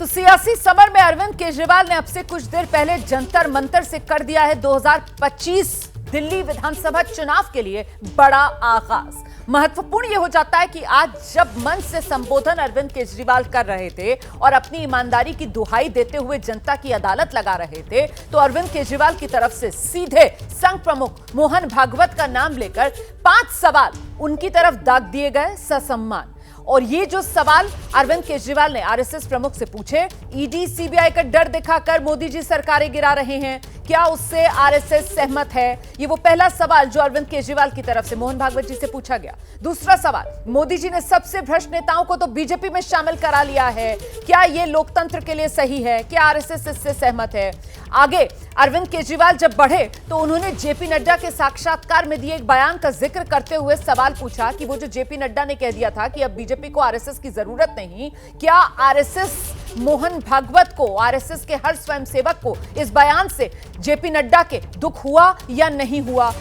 तो सियासी समर में अरविंद केजरीवाल ने अब से कुछ देर पहले जंतर मंतर से कर दिया है 2025 दिल्ली विधानसभा चुनाव के लिए बड़ा आगाज। महत्वपूर्ण यह हो जाता है कि आज जब मंच से संबोधन अरविंद केजरीवाल कर रहे थे और अपनी ईमानदारी की दुहाई देते हुए जनता की अदालत लगा रहे थे, तो अरविंद केजरीवाल की तरफ से सीधे संघ प्रमुख मोहन भागवत का नाम लेकर 5 सवाल उनकी तरफ दाग दिए गए ससम्मान। और ये जो सवाल अरविंद केजरीवाल ने आरएसएस प्रमुख से पूछे, ईडी सीबीआई का डर दिखाकर मोदी जी सरकारें गिरा रहे हैं, क्या उससे आरएसएस सहमत है? ये वो पहला सवाल जो अरविंद केजरीवाल की तरफ से मोहन भागवत जी से पूछा गया। दूसरा सवाल, मोदी जी ने सबसे भ्रष्ट नेताओं को तो बीजेपी में शामिल करा लिया है, क्या ये लोकतंत्र के लिए सही है? क्या आरएसएस इससे सहमत है? आगे अरविंद केजरीवाल जब बढ़े तो उन्होंने जेपी नड्डा के साक्षात्कार में दिए एक बयान का जिक्र करते हुए सवाल पूछा कि वो जो जेपी नड्डा ने कह दिया था कि अब बीजेपी को आरएसएस की जरूरत नहीं, क्या आरएसएस मोहन भागवत को, आरएसएस के हर स्वयंसेवक को इस बयान से जेपी नड्डा के दुख हुआ या नहीं हुआ?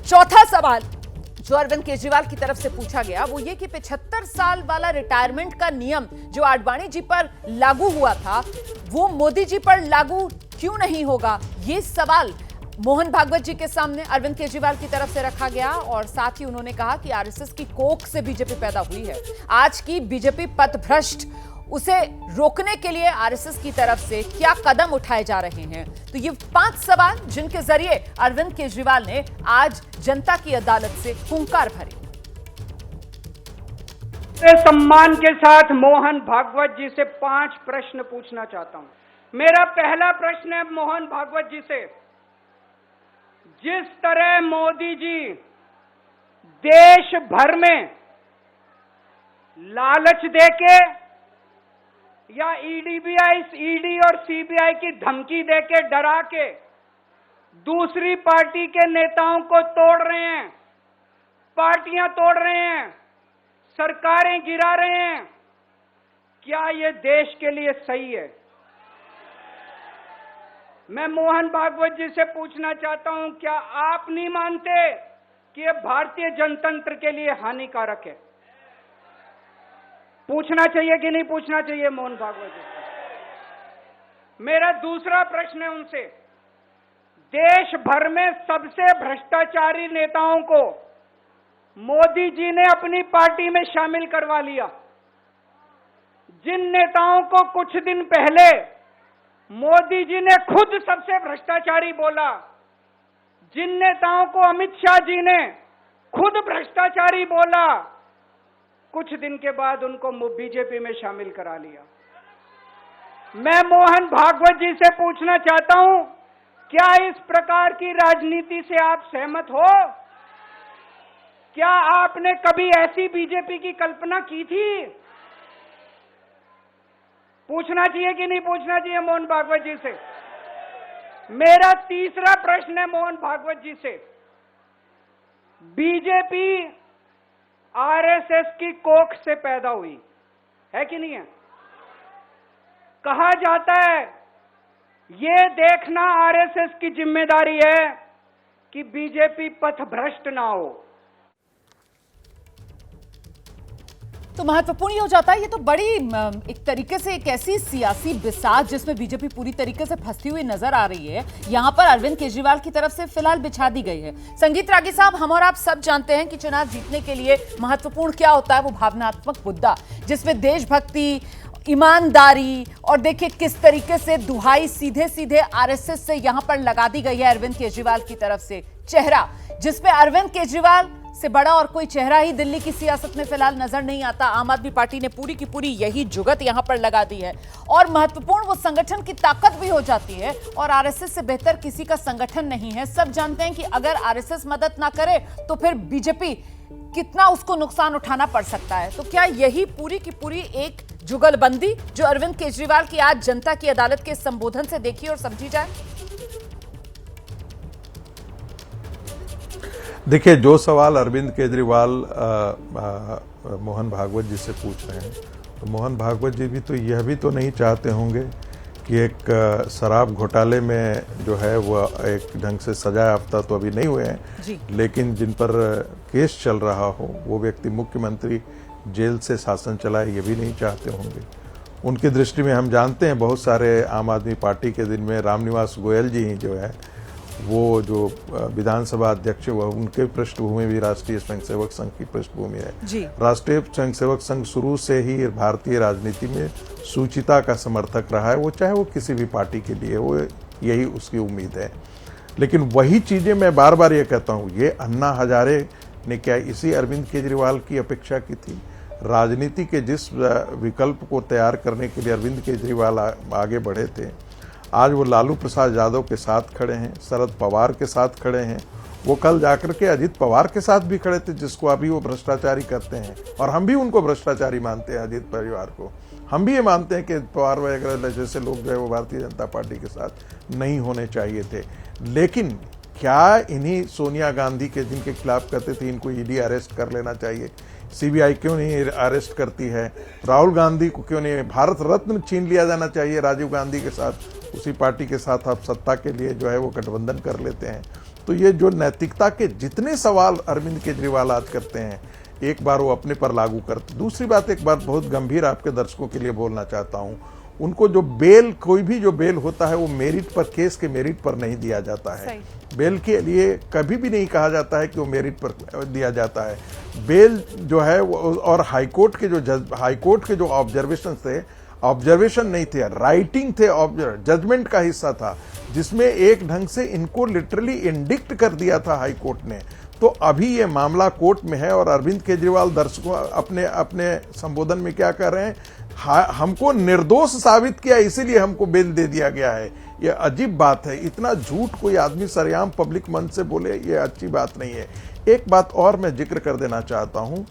चौथा सवाल जो अरविंद केजरीवाल की तरफ से पूछा गया वो ये कि 75 साल वाला रिटायरमेंट का नियम जो आडवाणी जी पर लागू हुआ था वो मोदी जी पर लागू क्यों नहीं होगा? ये सवाल मोहन भागवत जी के सामने अरविंद केजरीवाल की तरफ से रखा गया। और साथ ही उन्होंने कहा कि आरएसएस की कोख से बीजेपी पैदा हुई है, आज की बीजेपी पथभ्रष्ट, उसे रोकने के लिए आरएसएस की तरफ से क्या कदम उठाए जा रहे हैं? तो ये 5 सवाल जिनके जरिए अरविंद केजरीवाल ने आज जनता की अदालत से हुंकार भरी। सम्मान के साथ मोहन भागवत जी से 5 प्रश्न पूछना चाहता हूं। मेरा पहला प्रश्न है मोहन भागवत जी से, जिस तरह मोदी जी देश भर में लालच देके या ईडी और सीबीआई की धमकी देके, डरा के दूसरी पार्टी के नेताओं को तोड़ रहे हैं, पार्टियां तोड़ रहे हैं, सरकारें गिरा रहे हैं, क्या ये देश के लिए सही है? मैं मोहन भागवत जी से पूछना चाहता हूं, क्या आप नहीं मानते कि यह भारतीय जनतंत्र के लिए हानिकारक है? पूछना चाहिए कि नहीं पूछना चाहिए मोहन भागवत जी से? मेरा दूसरा प्रश्न है उनसे, देश भर में सबसे भ्रष्टाचारी नेताओं को मोदी जी ने अपनी पार्टी में शामिल करवा लिया। जिन नेताओं को कुछ दिन पहले मोदी जी ने खुद सबसे भ्रष्टाचारी बोला, जिन नेताओं को अमित शाह जी ने खुद भ्रष्टाचारी बोला, कुछ दिन के बाद उनको बीजेपी में शामिल करा लिया। मैं मोहन भागवत जी से पूछना चाहता हूं, क्या इस प्रकार की राजनीति से आप सहमत हो? क्या आपने कभी ऐसी बीजेपी की कल्पना की थी? पूछना चाहिए कि नहीं पूछना चाहिए मोहन भागवत जी से? मेरा तीसरा प्रश्न है मोहन भागवत जी से, बीजेपी आरएसएस की कोख से पैदा हुई है कि नहीं है? कहा जाता है ये देखना आरएसएस की जिम्मेदारी है कि बीजेपी पथभ्रष्ट ना हो। तो महत्वपूर्ण ये हो जाता है, ये तो बड़ी एक तरीके से एक ऐसी सियासी बिसात जिसमें बीजेपी पूरी तरीके से फंसी हुई नजर आ रही है, यहां पर अरविंद केजरीवाल की तरफ से फिलहाल बिछा दी गई है। संगीत रागी साहब, हम और आप सब जानते हैं कि चुनाव जीतने के लिए महत्वपूर्ण क्या होता है, वो भावनात्मक मुद्दा जिसमें देशभक्ति, ईमानदारी और देखिए किस तरीके से दुहाई सीधे सीधे आरएसएस से यहां पर लगा दी गई है अरविंद केजरीवाल की तरफ से। चेहरा जिसमें अरविंद केजरीवाल से बड़ा और कोई चेहरा ही दिल्ली की सियासत में फिलहाल नजर नहीं आता। आम आदमी पार्टी ने पूरी की पूरी यही जुगत यहां पर लगा दी है और महत्वपूर्ण वो संगठन की ताकत भी हो जाती है और आरएसएस से बेहतर किसी का संगठन नहीं है। सब जानते हैं कि अगर आरएसएस मदद ना करे तो फिर बीजेपी कितना उसको नुकसान उठाना पड़ सकता है। तो क्या यही पूरी की पूरी एक जुगलबंदी जो अरविंद केजरीवाल की आज जनता की अदालत के संबोधन से देखी और समझी जाए? देखिए, जो सवाल अरविंद केजरीवाल मोहन भागवत जी से पूछ रहे हैं, तो मोहन भागवत जी भी तो यह भी तो नहीं चाहते होंगे कि एक शराब घोटाले में जो है वो एक ढंग से सजा याफ्ता तो अभी नहीं हुए हैं, लेकिन जिन पर केस चल रहा हो वो व्यक्ति मुख्यमंत्री जेल से शासन चलाए, ये भी नहीं चाहते होंगे। उनकी दृष्टि में हम जानते हैं बहुत सारे आम आदमी पार्टी के दिन में रामनिवास गोयल जी ही जो है वो जो विधानसभा अध्यक्ष हुआ उनके पृष्ठभूमि भी राष्ट्रीय स्वयंसेवक संघ की पृष्ठभूमि है जी। राष्ट्रीय स्वयंसेवक संघ शुरू से ही भारतीय राजनीति में सूचिता का समर्थक रहा है, वो चाहे वो किसी भी पार्टी के लिए, वो यही उसकी उम्मीद है। लेकिन वही चीजें मैं बार बार ये कहता हूँ, ये अन्ना हजारे ने क्या इसी अरविंद केजरीवाल की अपेक्षा की थी? राजनीति के जिस विकल्प को तैयार करने के लिए अरविंद केजरीवाल आगे बढ़े थे, आज वो लालू प्रसाद यादव के साथ खड़े हैं, शरद पवार के साथ खड़े हैं, वो कल जाकर के अजित पवार के साथ भी खड़े थे, जिसको अभी वो भ्रष्टाचारी करते हैं। और हम भी उनको भ्रष्टाचारी मानते हैं, अजित परिवार को। हम भी ये मानते हैं कि पवार वगैरह जैसे लोग जो है वो भारतीय जनता पार्टी के साथ नहीं होने चाहिए थे। लेकिन क्या इन्हीं सोनिया गांधी के जिनके खिलाफ कहते थे इनको ईडी अरेस्ट कर लेना चाहिए, सीबीआई क्यों नहीं अरेस्ट करती है? राहुल गांधी को क्यों नहीं भारत रत्न छीन लिया जाना चाहिए? राजीव गांधी के साथ, उसी पार्टी के साथ आप सत्ता के लिए जो है वो गठबंधन कर लेते हैं। तो ये जो नैतिकता के जितने सवाल अरविंद केजरीवाल आज करते हैं, एक बार वो अपने पर लागू करते। दूसरी बात, एक बात बहुत गंभीर आपके दर्शकों के लिए बोलना चाहता हूँ, उनको जो बेल, कोई भी जो बेल होता है वो मेरिट पर, केस के मेरिट पर नहीं दिया जाता है। बेल के लिए कभी भी नहीं कहा जाता है कि वो मेरिट पर दिया जाता है। बेल जो है और हाईकोर्ट के जो ऑब्जर्वेशन थे, ऑब्जर्वेशन नहीं थे, राइटिंग थे, जजमेंट का हिस्सा था, जिसमें एक ढंग से इनको लिटरली इंडिक्ट कर दिया था हाईकोर्ट ने। तो अभी ये मामला कोर्ट में है और अरविंद केजरीवाल दर्शकों अपने संबोधन में क्या कर रहे हैं, हमको निर्दोष साबित किया इसीलिए हमको बेल दे दिया गया है। ये अजीब बात है, इतना झूठ कोई आदमी सरेआम पब्लिक मंच से बोले, ये अच्छी बात नहीं है। एक बात और मैं जिक्र कर देना चाहता हूं,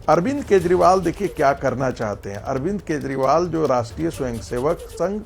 अरविंद केजरीवाल देखिए क्या करना चाहते हैं। अरविंद केजरीवाल जो राष्ट्रीय स्वयंसेवक संघ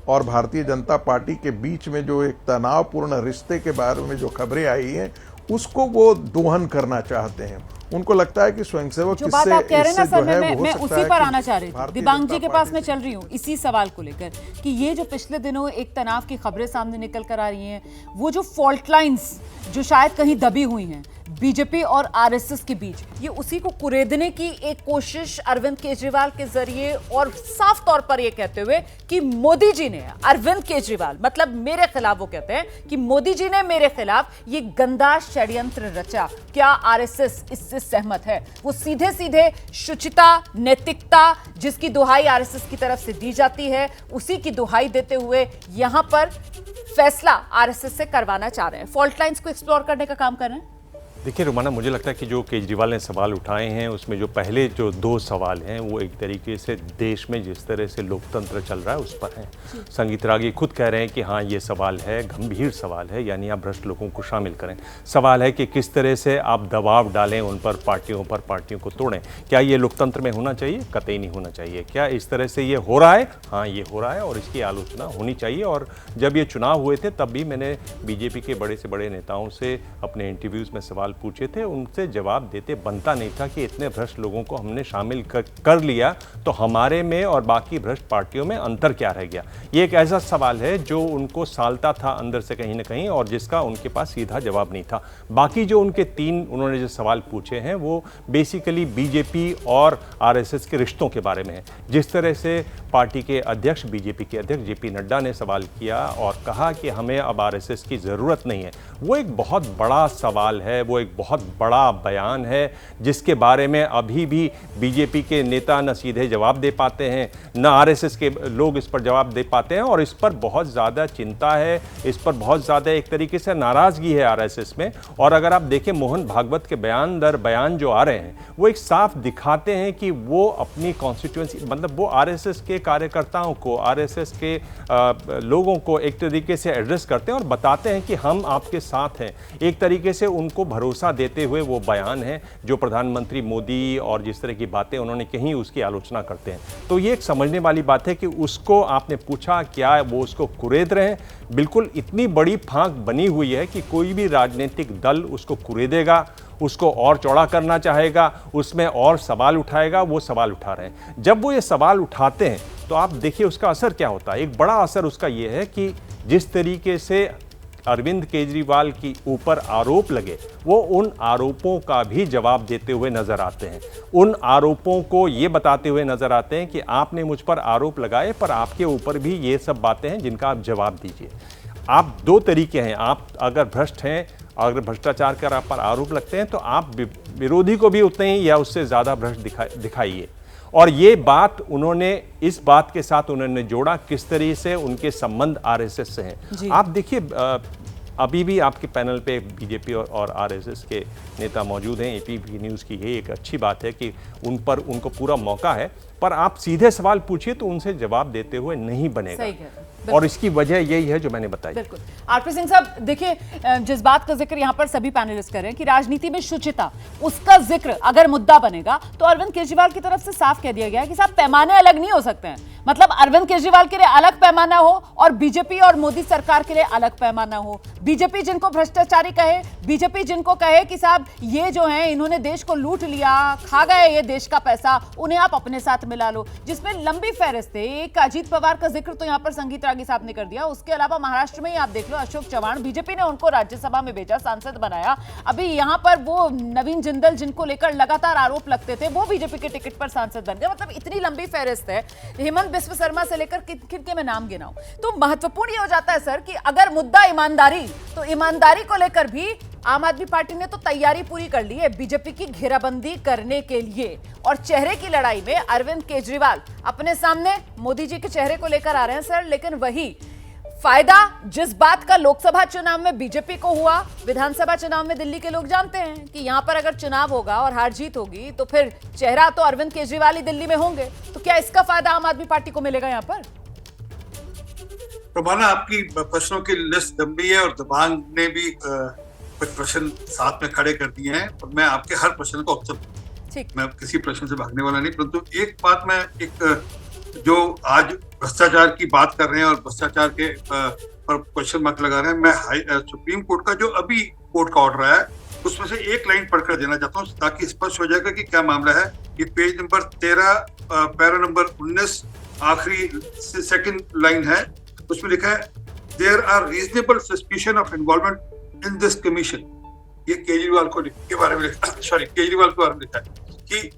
और भारतीय जनता पार्टी के बीच में जो एक तनावपूर्ण रिश्ते के बारे में जो खबरें आई हैं, उसको वो दोहन करना चाहते हैं। उनको लगता है कि स्वयंसेवक जो बात आप कह रहे हैं ना सर, मैं उसी पर आना चाह रही थी। दिबांग जी के पास मैं चल रही हूँ इसी सवाल को लेकर कि ये जो पिछले दिनों एक तनाव की खबरें सामने निकल कर आ रही हैं, वो जो फॉल्ट लाइंस जो शायद कहीं दबी हुई हैं बीजेपी और आरएसएस के बीच, ये उसी को कुरेदने की एक कोशिश अरविंद केजरीवाल के जरिए, और साफ तौर पर ये कहते हुए कि मोदी जी ने, अरविंद केजरीवाल मतलब मेरे खिलाफ, वो कहते हैं कि मोदी जी ने मेरे खिलाफ ये गंदा षड्यंत्र रचा। क्या आरएसएस इससे सहमत है? वो सीधे सीधे शुचिता, नैतिकता जिसकी दुहाई आरएसएस की तरफ से दी जाती है, उसी की दुहाई देते हुए यहां पर फैसला आरएसएस से करवाना चाह रहे हैं, फॉल्ट लाइंस को एक्सप्लोर करने का काम कर रहे हैं। देखिए रुमाना, मुझे लगता है कि जो केजरीवाल ने सवाल उठाए हैं उसमें जो पहले जो 2 सवाल हैं वो एक तरीके से देश में जिस तरह से लोकतंत्र चल रहा है उस पर हैं। संगीत रागी खुद कह रहे हैं कि हाँ ये सवाल है, गंभीर सवाल है, यानी आप भ्रष्ट लोगों को शामिल करें। सवाल है कि किस तरह से आप दबाव डालें उन पर, पार्टियों को तोड़ें। क्या ये लोकतंत्र में होना चाहिए? कतई नहीं होना चाहिए। क्या इस तरह से ये हो रहा है? हाँ ये हो रहा है और इसकी आलोचना होनी चाहिए। और जब ये चुनाव हुए थे तब भी मैंने बीजेपी के बड़े से बड़े नेताओं से अपने इंटरव्यूज़ में सवाल पूछे थे, उनसे जवाब देते बनता नहीं था कि इतने भ्रष्ट लोगों को हमने शामिल कर लिया तो हमारे में और बाकी भ्रष्ट पार्टियों में अंतर क्या रह गया। ये एक ऐसा सवाल है जो उनको सालता था अंदर से कहीं ना कहीं, और जिसका उनके पास सीधा जवाब नहीं था। बाकी जो उनके 3 उन्होंने जो सवाल पूछे हैं वो बेसिकली बीजेपी और आरएसएस के रिश्तों के बारे में है। जिस तरह से पार्टी के अध्यक्ष, बीजेपी के अध्यक्ष जेपी नड्डा ने सवाल किया और कहा कि हमें अब आरएसएस की ज़रूरत नहीं है, वो एक बहुत बड़ा सवाल है, वो एक बहुत बड़ा बयान है जिसके बारे में अभी भी बीजेपी के नेता न सीधे जवाब दे पाते हैं, न आरएसएस के लोग इस पर जवाब दे पाते हैं, और इस पर बहुत ज़्यादा चिंता है, इस पर बहुत ज़्यादा एक तरीके से नाराज़गी है आरएसएस में। और अगर आप देखें मोहन भागवत के बयान दर बयान जो आ रहे हैं वो एक साफ दिखाते हैं कि वो अपनी कॉन्स्टिट्यूएंसी, मतलब वो आरएसएस के कार्यकर्ताओं को, आरएसएस के लोगों को एक तरीके से एड्रेस करते हैं और बताते हैं कि हम आपके साथ हैं। एक तरीके से उनको भरोसा देते हुए वो बयान है जो प्रधानमंत्री मोदी और जिस तरह की बातें उन्होंने कही उसकी आलोचना करते हैं। तो ये एक समझने वाली बात है कि उसको आपने पूछा क्या वो उसको कुरेद रहे हैं? बिल्कुल इतनी बड़ी फांक बनी हुई है कि कोई भी राजनीतिक दल उसको कुरेदेगा, उसको और चौड़ा करना चाहेगा, उसमें और सवाल उठाएगा। वो सवाल उठा रहे हैं। जब वो ये सवाल उठाते हैं तो आप देखिए उसका असर क्या होता है। एक बड़ा असर उसका ये है कि जिस तरीके से अरविंद केजरीवाल की ऊपर आरोप लगे, वो उन आरोपों का भी जवाब देते हुए नजर आते हैं। उन आरोपों को ये बताते हुए नजर आते हैं कि आपने मुझ पर आरोप लगाए, पर आपके ऊपर भी ये सब बातें हैं जिनका आप जवाब दीजिए। आप दो तरीके हैं, आप अगर भ्रष्ट हैं, अगर भ्रष्टाचार कर आप पर आरोप लगते हैं तो आप विरोधी को भी उतने ही या उससे ज़्यादा भ्रष्ट दिखाइए। और ये बात उन्होंने इस बात के साथ उन्होंने जोड़ा किस तरीके से उनके संबंध आरएसएस से हैं। आप देखिए, अभी भी आपके पैनल पे बीजेपी और आरएसएस के नेता मौजूद हैं। एपीपी न्यूज़ की ये एक अच्छी बात है कि उनको पूरा मौका है, पर आप सीधे सवाल पूछिए तो उनसे जवाब देते हुए नहीं बनेगा। और इसकी वजह यही है जो मैंने बताई। बिल्कुल। आरपी सिंह साहब, देखिए, जिस बात का जिक्र यहाँ पर सभी पैनलिस्ट कर रहे हैं कि राजनीति में शुचिता, उसका जिक्र अगर मुद्दा बनेगा तो अरविंद केजरीवाल की तरफ से साफ कह दिया गया है कि साहब पैमाने अलग नहीं हो सकते हैं। मतलब अरविंद केजरीवाल के लिए अलग पैमाना हो और बीजेपी और मोदी सरकार के लिए अलग पैमाना हो। बीजेपी जिनको भ्रष्टाचारी कहे, बीजेपी जिनको कहे कि साहब ये जो है इन्होंने देश को लूट लिया, खा गए ये देश का पैसा, उन्हें आप अपने साथ मिला लो। जिसमें लंबी फहरिस्त है। एक अजीत पवार का जिक्र तो यहाँ पर संगीत रागी साहब ने कर दिया। उसके अलावा महाराष्ट्र में ही आप देख लो, अशोक चव्हाण, बीजेपी ने उनको राज्यसभा में भेजा, सांसद बनाया। अभी यहाँ पर वो नवीन जिंदल जिनको लेकर लगातार आरोप लगते थे, वो बीजेपी के टिकट पर सांसद बन गए। मतलब इतनी लंबी फहरिस्त है। हेमंत बिस्व शर्मा से लेकर किन के मैं नाम गिनाऊं। तो महत्वपूर्ण ये हो जाता है सर कि अगर मुद्दा ईमानदारी, तो ईमानदारी को लेकर भी आम आदमी पार्टी ने तो तैयारी पूरी कर ली है बीजेपी की घेराबंदी करने के लिए। और चेहरे की लड़ाई में अरविंद केजरीवाल अपने सामने मोदी जी के चेहरे को लेकर आ रहे हैं सर। लेकिन वही फायदा जिस बात का लोकसभा चुनाव में बीजेपी को हुआ, विधानसभा चुनाव में दिल्ली के लोग जानते हैं कि यहां पर अगर चुनाव होगा और हार जीत होगी तो फिर चेहरा तो अरविंद केजरीवाल ही दिल्ली में होंगे। तो क्या इसका फायदा आम आदमी पार्टी को मिलेगा यहां पर? प्रभाना, आपकी प्रश्नों की लिस्ट लंबी है और दबांग ने भी कुछ प्रश्न साथ में खड़े कर दिए हैं और मैं आपके हर प्रश्न का उत्तर दूंगा। मैं किसी प्रश्न से भागने वाला नहीं, परंतु एक बात मैं जो आज भ्रष्टाचार की बात कर रहे हैं और भ्रष्टाचार के पर क्वेश्चन मार्क लगा रहे हैं, मैं सुप्रीम कोर्ट का जो अभी कोर्ट का ऑर्डर है उसमें से एक लाइन पढ़कर देना चाहता हूँ ताकि स्पष्ट हो जाएगा कि क्या मामला है। ये पेज नंबर 13 पैरा नंबर 19 आखिरी सेकंड लाइन है। उसमें लिखा है there are reasonable suspicion of involvement in this commission. ये केजरीवाल के बारे में केजरीवाल के बारे में लिखा है कि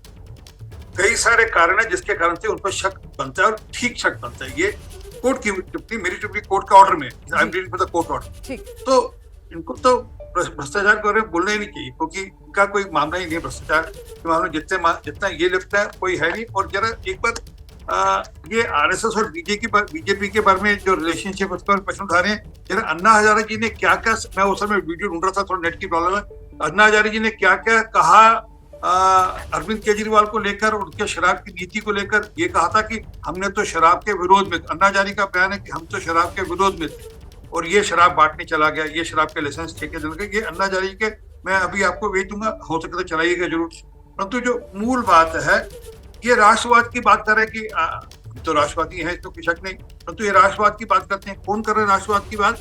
कई सारे कारण है जिसके कारण से उन पर शक बनता है और ठीक शक बनता है। ये कोर्ट की टिप्पणी, मेरी टिप्पणी कोर्ट का ऑर्डर में, I am reading from the court order. तो इनको तो भ्रष्टाचार के बारे में बोलना ही नहीं चाहिए क्योंकि इनका कोई मामला ही नहीं है भ्रष्टाचार के मामले में। जितना ये लगता है कोई है नहीं। और जरा एक बार ये आरएसएस और बीजेपी के बारे में जो रिलेशनशिप उस पर प्रश्न उठा रहे हैं, जरा अन्ना हजारे जी ने क्या क्या, मैं उस समय वीडियो ढूंढ रहा था, थोड़ा नेट की प्रॉब्लम है, अन्ना हजारे जी ने क्या क्या कहा अरविंद केजरीवाल को लेकर और उनके शराब की नीति को लेकर। ये कहा था कि हमने तो शराब के विरोध में, अन्ना हजारे का बयान है कि हम तो शराब के विरोध में थे और ये शराब बांटने चला गया, ये शराब के लाइसेंस ठेके देने के। ये अन्ना हजारे के मैं अभी आपको भेज दूंगा, हो सके तो चलाइएगा जरूर। परंतु जो मूल बात है, ये राष्ट्रवाद की बात कर रहे हैं कि हम तो राष्ट्रवादी हैं, तो कोई शक नहीं, परंतु ये राष्ट्रवाद की बात करते हैं। कौन कर रहे हैं राष्ट्रवाद की बात?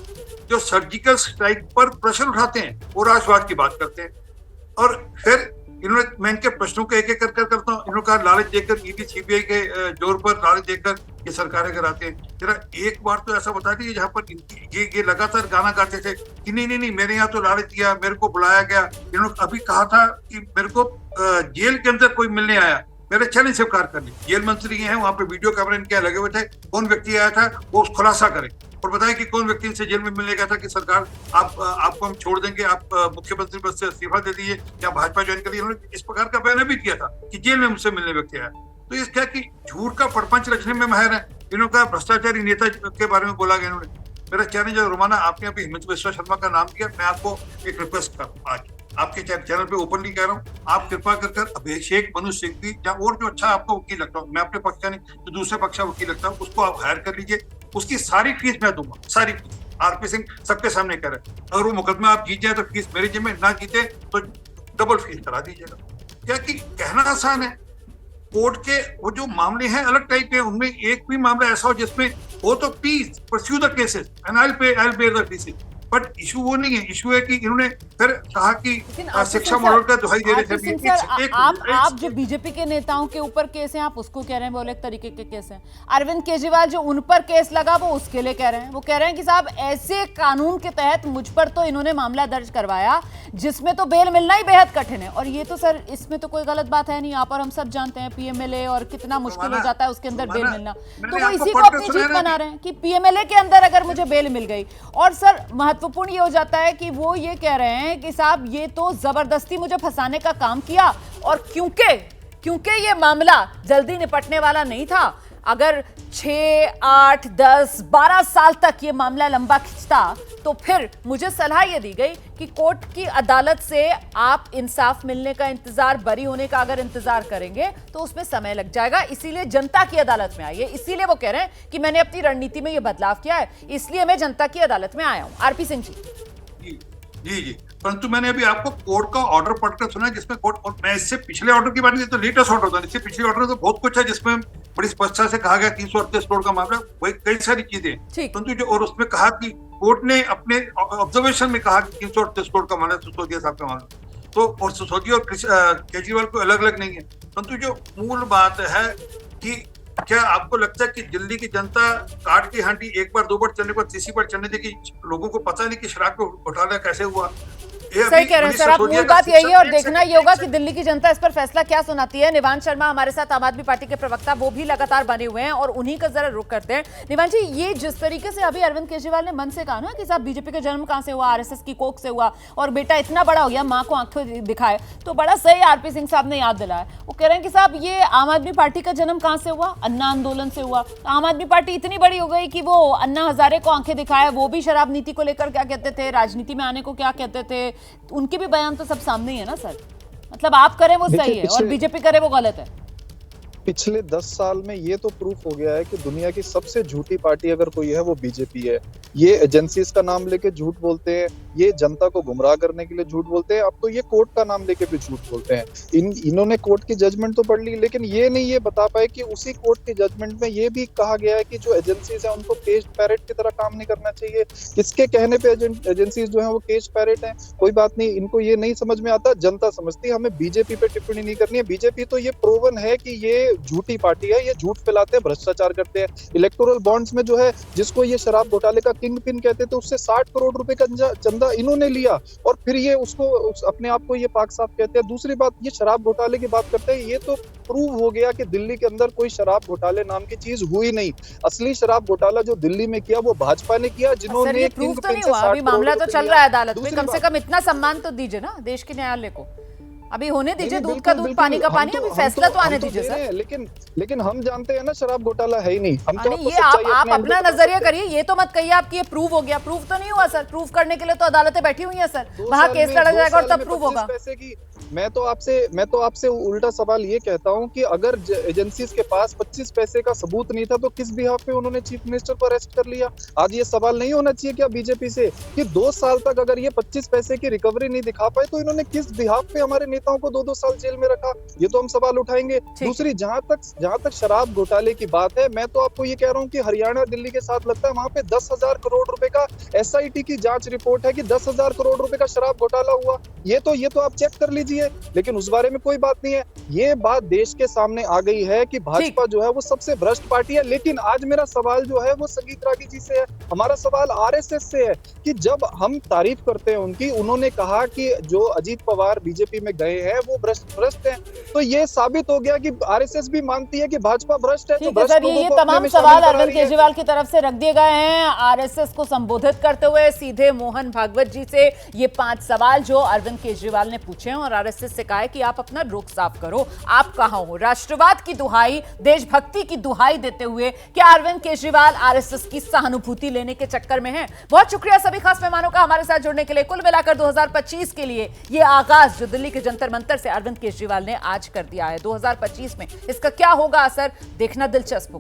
जो सर्जिकल स्ट्राइक पर प्रश्न उठाते हैं वो राष्ट्रवाद की बात करते हैं। और फिर इन्होंने, मैं इनके प्रश्नों को एक एक कर करता हूँ। इन्होंने कहा लालच देकर, ईडी सीबीआई के जोर पर लालच देकर ये सरकारें कराते हैं। जरा एक बार तो ऐसा बता दीजिए जहाँ पर ये लगातार गाना गाते थे कि नहीं मेरे यहाँ तो लालच दिया, मेरे को बुलाया गया। इन्होंने अभी कहा था कि मेरे को जेल के अंदर कोई मिलने आया, मेरे चैलेंज स्वीकार करने। जेल मंत्री हैं, वहां पे वीडियो कैमरा इनके लगे हुए थे, कौन व्यक्ति आया था वो खुलासा करे और बताएं कि कौन व्यक्ति से जेल में मिलने गया था कि सरकार आपको हम छोड़ देंगे, आप मुख्यमंत्री पद से इस्तीफा दे दीजिए या भाजपा ज्वाइन करिए। उन्होंने इस प्रकार का बयान भी किया था कि जेल में मुझसे मिलने व्यक्ति आया। तो इस क्या कि झूठ का प्रपंच रचने में माहिर है। इन्होंने कहा भ्रष्टाचारी नेता के बारे में बोला गया। इन्होंने मेरा चैलेंज है रोमाना, आपने अभी हेमंत बिस्वा शर्मा का नाम दिया, मैं आपको एक रिक्वेस्ट कर आज आपके चैनल पे ओपनली कह रहा हूँ, आप कृपा कर अभिषेक मनु सिंघवी या और जो अच्छा आपको वकील लगता हूँ, मैं अपने पक्ष का नहीं तो दूसरे पक्ष का वकील लगता हूँ, उसको आप हायर कर लीजिए। उसकी सारी फीस मैं दूंगा, सारी फीस। आरपी सिंह सबके सामने कह रहे हैं, अगर वो मुकदमा आप जीत जाए तो फीस मेरी जिम्मे, ना जीते तो डबल फीस करा दीजिएगा। क्या कि कहना आसान है, कोर्ट के वो जो मामले हैं अलग टाइप के, उनमें एक भी मामला ऐसा हो जिसमें हो तो please pursue the cases and I will bear the fees, but issue वो नहीं है, इशू है कि इन्होंने फिर कहा कि लेकिन शिक्षा मॉडल का दुहाई दे रहे आरपी सिंह थे। सर, आप जो बीजेपी के नेताओं के ऊपर केस हैं, आप उसको कह रहे हैं वो अलग तरीके के केस हैं। अरविंद केजरीवाल जो उन पर केस लगा वो उसके लिए कह रहे हैं, वो कह रहे हैं कि साहब ऐसे कानून के तहत मुझ पर तो इन्होंने मामला दर्ज करवाया जिसमें तो बेल मिलना ही बेहद कठिन है। और ये तो सर इसमें तो कोई गलत बात है नहीं, यहाँ पर हम सब जानते हैं पीएमएलए और कितना मुश्किल हो जाता है उसके अंदर बेल मिलना, तो वो इसी को अपनी जीत बना रहे हैं कि पीएमएलए के अंदर अगर मुझे बेल मिल गई। और सर महत्वपूर्ण ये हो जाता है कि वो ये कह रहे हैं कि साहब ये तो जबरदस्ती मुझे फंसाने का काम किया, और क्योंकि ये मामला जल्दी निपटने वाला नहीं था, अगर 6, 8, 10, 12 साल तक ये मामला लंबा खिंचता तो फिर मुझे सलाह ये दी गई कि कोर्ट की अदालत से आप इंसाफ मिलने का इंतजार, बरी होने का अगर इंतजार करेंगे तो उसमें समय लग जाएगा, इसीलिए जनता की अदालत में आइए। इसीलिए वो कह रहे हैं कि मैंने अपनी रणनीति में ये बदलाव किया है, इसलिए मैं जनता की अदालत में आया हूं। आरपी सिंह जी। जी, परंतु मैंने अभी आपको कोर्ट का ऑर्डर पढ़कर सुना जिसमें कोर्ट, और मैं इससे पिछले ऑर्डर की बात नहीं, तो लेटेस्ट ऑर्डर था, इससे पिछले ऑर्डर तो बहुत कुछ है जिसमें बड़ी स्पष्टता से कहा गया 338 करोड़ का मामला, वही कई सारी चीजें, परंतु जो और उसमें कहा कि कोर्ट ने अपने ऑब्जर्वेशन में कहा कि 338 करोड़ का मामला सिसोदिया साहब का मामला, तो और सिसोदिया और केजरीवाल को अलग अलग नहीं है। परंतु जो मूल बात है कि क्या आपको लगता है कि दिल्ली की जनता काट की हांडी एक बार, दो बार चलने पर तीसरी बार चलने देगी? लोगों को पता नहीं कि शराब को घोटाला कैसे हुआ। सही कह रहे हैं सर आप, मूल बात यही है और देखना ये होगा कि दिल्ली की जनता इस पर फैसला क्या सुनाती है। निवान शर्मा हमारे साथ, आम आदमी पार्टी के प्रवक्ता, वो भी लगातार बने हुए हैं और उन्हीं का जरा रुख करते हैं। निवान जी, ये जिस तरीके से अभी अरविंद केजरीवाल ने मन से कहा ना कि साहब बीजेपी का जन्म कहां से हुआ, आरएसएस की कोख से हुआ और बेटा इतना बड़ा हो गया, मां को आंखें दिखाए, तो बड़ा सही आरपी सिंह साहब ने याद दिलाया। वो कह रहे हैं कि साहब ये आम आदमी पार्टी का जन्म कहां से हुआ, अन्ना आंदोलन से हुआ। आम आदमी पार्टी इतनी बड़ी हो गई कि वो अन्ना हजारे को आंखें दिखाए, वो भी शराब नीति को लेकर क्या कहते थे, राजनीति में आने को क्या कहते थे, उनके भी तो सब सामने ही है ना सर। मतलब आप करें वो सही है और बीजेपी करे वो गलत है। पिछले 10 साल में ये तो प्रूफ हो गया है कि दुनिया की सबसे झूठी पार्टी अगर कोई है वो बीजेपी है। ये एजेंसीज का नाम लेके झूठ बोलते हैं, ये जनता को गुमराह करने के लिए झूठ बोलते हैं, अब तो ये कोर्ट का नाम लेके भी झूठ बोलते हैं। इन्होंने कोर्ट की जजमेंट तो पढ़ ली, लेकिन ये नहीं ये बता पाए कि उसी कोर्ट की जजमेंट में ये भी कहा गया है कि जो एजेंसीज है उनको केज पैरेट की तरह काम नहीं करना चाहिए। किसके कहने पे एजेंसीज जो है वो केज पैरेट है? कोई बात नहीं, इनको ये नहीं समझ में आता, जनता समझती है। हमें बीजेपी पे टिप्पणी नहीं करनी है। बीजेपी तो ये प्रूवन है कि ये झूठी पार्टी है, ये झूठ फैलाते हैं, भ्रष्टाचार करते हैं। इलेक्टोरल बॉन्ड्स में जो है, जिसको ये शराब घोटाले का किंग पिन कहते थे, उससे 60 करोड़ रुपए का चंदा इन्होंने लिया और फिर ये उसको अपने आप को ये पाक साफ कहते हैं। दूसरी बात, ये शराब घोटाले की बात करते हैं, ये तो प्रूव हो गया कि दिल्ली के अंदर कोई शराब घोटाले नाम की चीज हुई नहीं। असली शराब घोटाला जो दिल्ली में किया वो भाजपा ने किया, जिन्होंने प्रूफ तो नहीं हुआ, अभी मामला तो चल रहा है अदालत में। कम से कम इतना सम्मान तो दीजिए ना देश के न्यायालय को, अभी होने दीजिए, दूध का दूध पानी का पानी, अभी फैसला तो आने दीजिए सर। लेकिन हम जानते हैं ना शराब घोटाला है ही नहीं। हम तो ये आप अपना नजरिया करिए, ये तो मत कहिए आपकी ये प्रूव हो गया। प्रूव तो नहीं हुआ सर, प्रूव करने के लिए तो अदालतें बैठी हुई हैं सर, वहां केस लड़ा जाएगा और तब प्रूव होगा। मैं तो आपसे उल्टा सवाल ये कहता हूं कि अगर एजेंसीज के पास 25 पैसे का सबूत नहीं था तो किस बिहाफ पे उन्होंने चीफ मिनिस्टर को अरेस्ट कर लिया? आज ये सवाल नहीं होना चाहिए क्या बीजेपी से कि 2 साल तक अगर ये 25 पैसे की रिकवरी नहीं दिखा पाए तो इन्होंने किस बिहाफ पे हमारे नेताओं को 2-2 साल जेल में रखा? ये तो हम सवाल उठाएंगे। दूसरी, जहां तक शराब घोटाले की बात है, मैं तो आपको ये कह रहा हूँ कि हरियाणा दिल्ली के साथ लगता है वहां पे 10,000 करोड़ रुपए का SIT की जांच रिपोर्ट है कि 10,000 करोड़ रुपए का शराब घोटाला हुआ। ये तो आप चेक कर लीजिए, लेकिन उस बारे में कोई बात नहीं है। ये बात देश के सामने आ गई है कि भाजपा जो है वो सबसे भ्रष्ट पार्टी है। लेकिन आज मेरा सवाल जो है वो संगीत रागी जी से है, हमारा सवाल RSS से है कि जब हम तारीफ करते हैं उनकी, उन्होंने कहा कि जो अजीत पवार बीजेपी में गए हैं वो भ्रष्ट हैं, तो ये साबित हो गया कि RSS भी मानती है कि भाजपा भ्रष्ट है। तो सर, ये तमाम सवाल अरविंद केजरीवाल की तरफ से रख दिए गए हैं RSS को संबोधित करते हुए सीधे मोहन भागवत जी से। ये 5 सवाल जो अरविंद केजरीवाल ने पूछे हैं और RSS से कहा है कि आप अपना रुख साफ करो, आप कहां हो। राष्ट्रवाद की दुहाई, देशभक्ति की दुहाई देते हुए क्या अरविंद केजरीवाल RSS की सहानुभूति लेने के चक्कर में हैं? बहुत शुक्रिया सभी खास मेहमानों का हमारे साथ जुड़ने के लिए। कुल मिलाकर 2025 के लिए ये आगाज जो दिल्ली के जंतर मंतर से अरविंद केजरीवाल ने आज कर दिया है, 2025 में इसका क्या होगा असर, देखना दिलचस्प होगा।